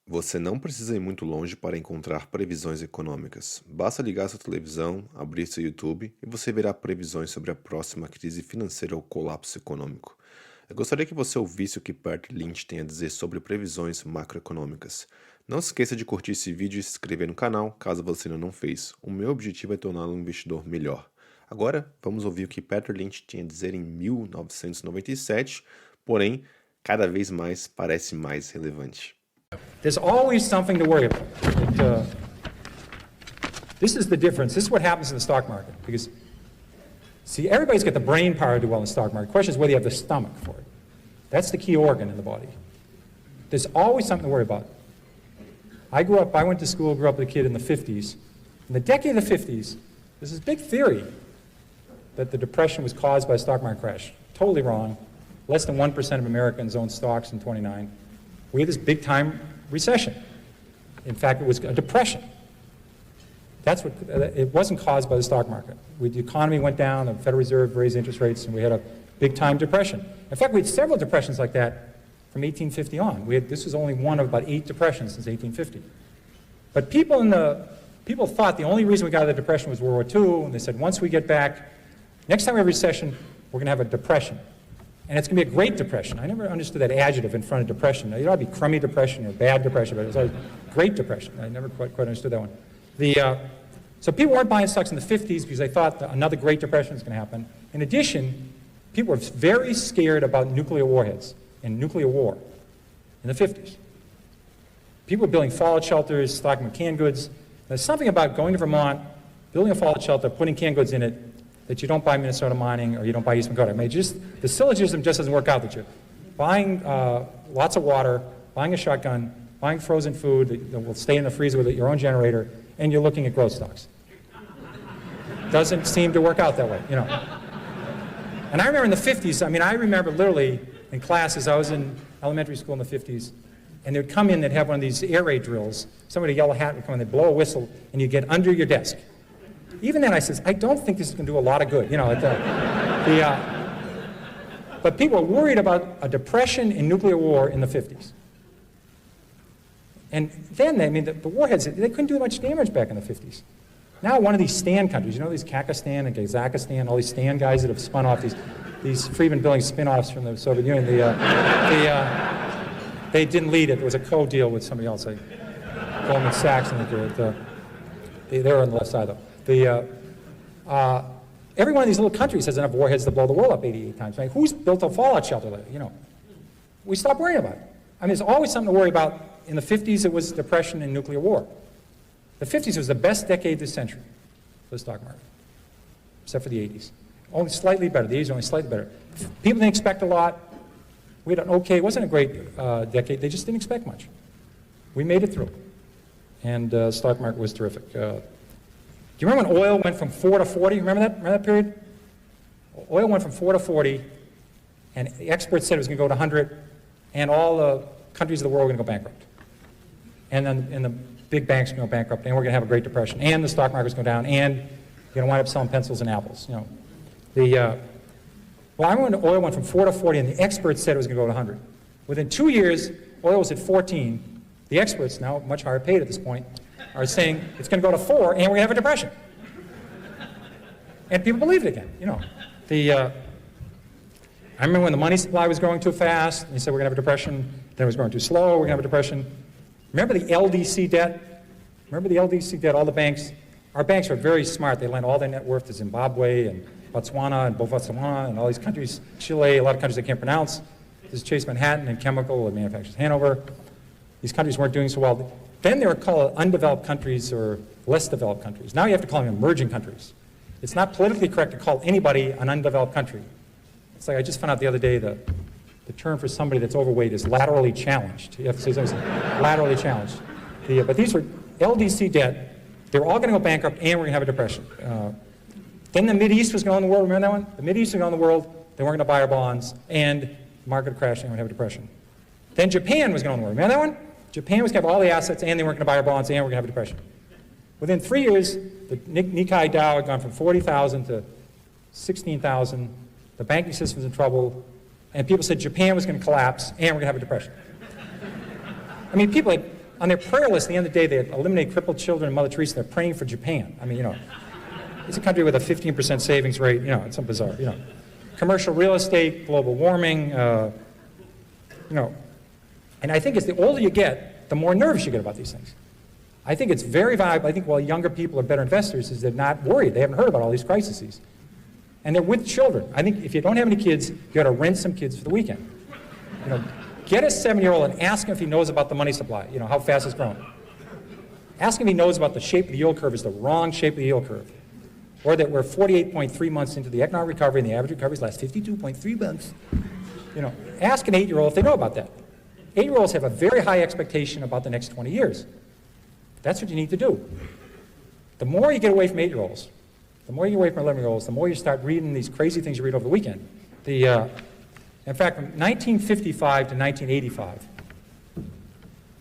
Você não precisa ir muito longe para encontrar previsões econômicas. Basta ligar sua televisão, abrir seu YouTube e você verá previsões sobre a próxima crise financeira ou colapso econômico. Eu gostaria que você ouvisse o que Lynch tem a dizer sobre previsões macroeconômicas. Não se esqueça de curtir esse vídeo e se inscrever no canal, caso você ainda não fez. O meu objetivo é torná-lo um investidor melhor. Agora, vamos ouvir o que Lynch tinha a dizer em 1997, porém, cada vez mais parece mais relevante. There's always something to worry about. This is the difference. This is what happens in the stock market. Because, see, everybody's got the brain power to do well in the stock market. The question is whether you have the stomach for it. That's the key organ in the body. There's always something to worry about. I went to school, grew up with a kid in the 50s. In the decade of the 50s, there's this big theory that the Depression was caused by a stock market crash. Totally wrong. Less than 1% of Americans owned stocks in 29. We had this big-time recession. In fact, it was a depression. It wasn't caused by the stock market. The economy went down, the Federal Reserve raised interest rates, and we had a big-time depression. In fact, we had several depressions like that from 1850 on. This was only one of about 8 depressions since 1850. But people thought the only reason we got out of the depression was World War II, and they said, once we get back, next time we have a recession, we're going to have a depression. And it's going to be a great depression. I never understood that adjective in front of depression. It ought to be crummy depression or bad depression, but it was always great depression. I never quite understood that one. So people weren't buying stocks in the 50s because they thought that another great depression was going to happen. In addition, people were very scared about nuclear warheads and nuclear war in the 50s. People were building fallout shelters, stocking canned goods. There's something about going to Vermont, building a fallout shelter, putting canned goods in it, that you don't buy Minnesota Mining or you don't buy Eastman Kodak. I mean, the syllogism just doesn't work out that you're buying lots of water, buying a shotgun, buying frozen food that will stay in the freezer with your own generator, and you're looking at growth stocks. Doesn't seem to work out that way, you know. And I remember in the 50s, I remember literally in classes, I was in elementary school in the 50s, and they'd come in, they'd have one of these air raid drills. Somebody with a yellow hat would come in, they'd blow a whistle, and you'd get under your desk. Even then I says, I don't think this is going to do a lot of good. You know, but people were worried about a depression and nuclear war in the 50s. And then, the warheads, they couldn't do much damage back in the 50s. Now one of these Stan countries, these Kakistan and Kazakhstan, all these Stan guys that have spun off these Friedman building spin-offs from the Soviet Union, they didn't lead it. There was a co-deal with somebody else, like Goldman Sachs, and they were on the left side, though. Every one of these little countries has enough warheads to blow the world up 88 times. Right? Who's built a fallout shelter there? We stopped worrying about it. There's always something to worry about. In the 50s, it was depression and nuclear war. The 50s was the best decade this century for the stock market, except for the 80s. Only slightly better. The 80s were only slightly better. People didn't expect a lot. We had an okay, it wasn't a great decade. They just didn't expect much. We made it through. And the stock market was terrific. Do you remember when oil went from 4 to 40? Remember that period? Oil went from 4 to 40, and the experts said it was going to go to 100, and all the countries of the world were going to go bankrupt. And then the big banks are going to go bankrupt, and we're going to have a Great Depression, and the stock market's going down, and you're going to wind up selling pencils and apples. I remember when oil went from 4 to 40, and the experts said it was going to go to 100. Within 2 years, oil was at 14. The experts, now much higher paid at this point, are saying it's going to go to 4, and we're going to have a depression. And people believed it again. I remember when the money supply was growing too fast, and they said we're going to have a depression. Then it was growing too slow, we're going to have a depression. Remember the LDC debt? Remember the LDC debt, all the banks? Our banks are very smart. They lend all their net worth to Zimbabwe and Botswana and Botswana and all these countries, Chile, a lot of countries I can't pronounce. This is Chase Manhattan and Chemical and Manufacturers Hanover. These countries weren't doing so well. Then they were called undeveloped countries or less developed countries. Now you have to call them emerging countries. It's not politically correct to call anybody an undeveloped country. It's like I just found out the other day the term for somebody that's overweight is laterally challenged. You have to say something laterally challenged. But these were LDC debt. They were all going to go bankrupt, and we're going to have a depression. Then the Mideast was going on in the world. Remember that one? The Mideast was going on in the world. They weren't going to buy our bonds, and the market crashed, and we're going to have a depression. Then Japan was going on in the world. Remember that one? Japan was going to have all the assets, and they weren't going to buy our bonds, and we're going to have a depression. Within 3 years, the Nikkei Dow had gone from 40,000 to 16,000. The banking system was in trouble, and people said Japan was going to collapse, and we're going to have a depression. People had on their prayer list, at the end of the day, they eliminate crippled children and Mother Teresa. They're praying for Japan. I mean, it's a country with a 15% savings rate. It's so bizarre. Commercial real estate, global warming. And I think the older you get, the more nervous you get about these things. I think it's very valuable. I think while younger people are better investors, is they're not worried. They haven't heard about all these crises. And they're with children. I think if you don't have any kids, you got to rent some kids for the weekend. Get a 7-year-old and ask him if he knows about the money supply, how fast it's growing. Ask him if he knows about the shape of the yield curve is the wrong shape of the yield curve. Or that we're 48.3 months into the economic recovery and the average recovery lasts 52.3 months. Ask an 8-year-old if they know about that. 8-year-olds have a very high expectation about the next 20 years. That's what you need to do. The more you get away from 8-year-olds, the more you get away from 11-year-olds, the more you start reading these crazy things you read over the weekend. In fact, from 1955 to 1985,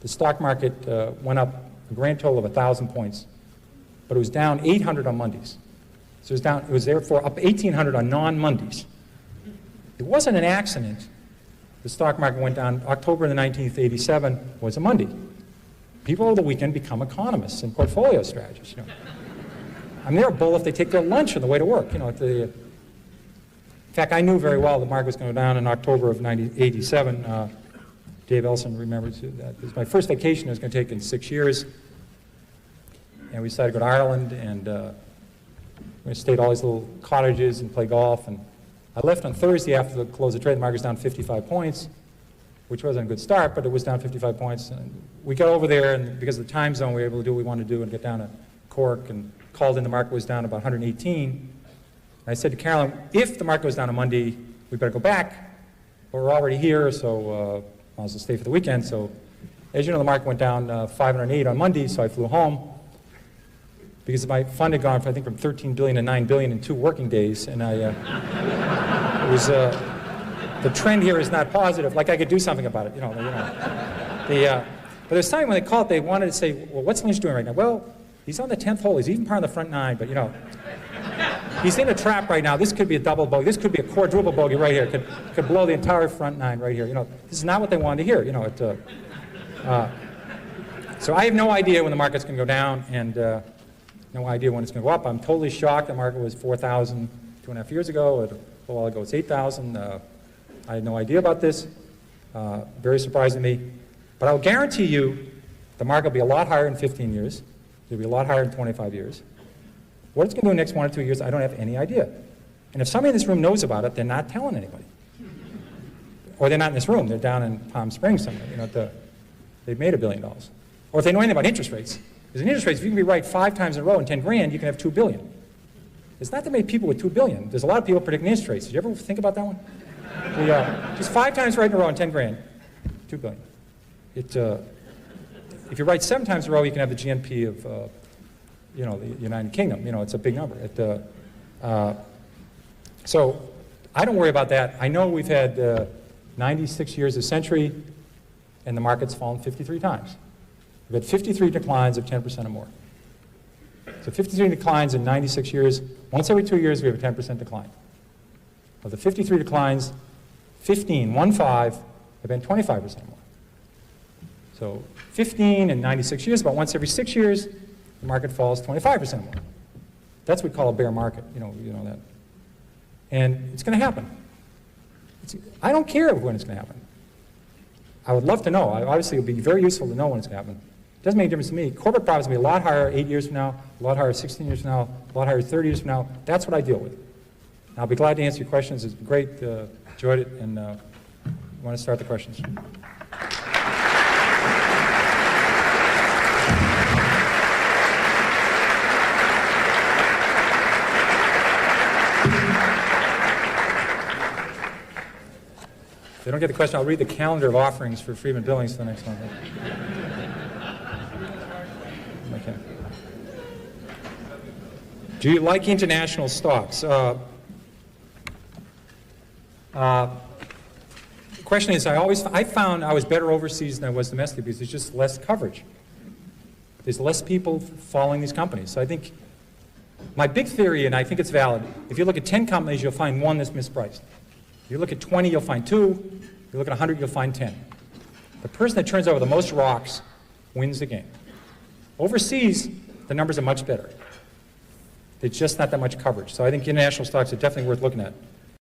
the stock market went up a grand total of 1,000 points, but it was down 800 on Mondays. So it was therefore up 1,800 on non-Mondays. It wasn't an accident. The stock market went down. October the 19th, 87 was a Monday. People over the weekend become economists and portfolio strategists. They're a bull if they take their lunch on the way to work. In fact, I knew very well the market was going to go down in October of 1987. Dave Elson remembers that. It was my first vacation I was going to take in 6 years. And we decided to go to Ireland, and we stayed at all these little cottages and play golf. And I left on Thursday after the close of trade. The market was down 55 points, which wasn't a good start, but it was down 55 points. And we got over there, and because of the time zone, we were able to do what we wanted to do and get down to Cork, and called in the market was down about 118. And I said to Carolyn, if the market goes down on Monday, we better go back. But we're already here, so I'll just stay for the weekend. So as you know, the market went down 508 on Monday, so I flew home. Because my fund had gone, I think, from 13 billion to 9 billion in 2 working days, and the trend here is not positive. Like I could do something about it, but there's time when they called, they wanted to say, well, what's Lynch doing right now? Well, he's on the 10th hole. He's even part of the front 9, but he's in a trap right now. This could be a double bogey. This could be a quadruple bogey right here. Could blow the entire front 9 right here. This is not what they wanted to hear. So I have no idea when the market's going to go down, and no idea when it's going to go up. I'm totally shocked. The market was 4,000 2.5 years ago. A while ago, it's 8,000. I had no idea about this. Very surprising to me. But I'll guarantee you the market will be a lot higher in 15 years. It'll be a lot higher in 25 years. What it's going to do in the next 1 or 2 years, I don't have any idea. And if somebody in this room knows about it, they're not telling anybody. Or they're not in this room. They're down in Palm Springs somewhere. They've made $1 billion. Or if they know anything about interest rates. Because in interest rates, if you can be right 5 times in a row in 10 grand, you can have $2 billion. There's not that many people with $2 billion. There's a lot of people predicting interest rates. Did you ever think about that one? Just 5 times right in a row in 10 grand, $2 billion. If you write 7 times in a row, you can have the GNP of the United Kingdom. It's a big number. So I don't worry about that. I know we've had 96 years of century, and the market's fallen 53 times. We've had 53 declines of 10% or more. So 53 declines in 96 years. Once every 2 years, we have a 10% decline. Of the 53 declines, 15 have been 25% or more. So 15 in 96 years, about once every 6 years, the market falls 25% or more. That's what we call a bear market, you know that. And it's going to happen. I don't care when it's going to happen. I would love to know. Obviously, it would be very useful to know when it's going to happen. It doesn't make a difference to me. Corporate profits will be a lot higher 8 years from now, a lot higher 16 years from now, a lot higher 30 years from now. That's what I deal with. And I'll be glad to answer your questions. It's been great. Enjoyed it. And want to start the questions. If they don't get the question, I'll read the calendar of offerings for Freeman Billings for the next month. Okay. Do you like international stocks? The question is, I found I was better overseas than I was domestically because there's just less coverage. There's less people following these companies. So I think my big theory, and I think it's valid, if you look at 10 companies, you'll find one that's mispriced. If you look at 20, you'll find 2. If you look at 100, you'll find 10. The person that turns over the most rocks wins the game. Overseas, the numbers are much better. There's just not that much coverage. So I think international stocks are definitely worth looking at.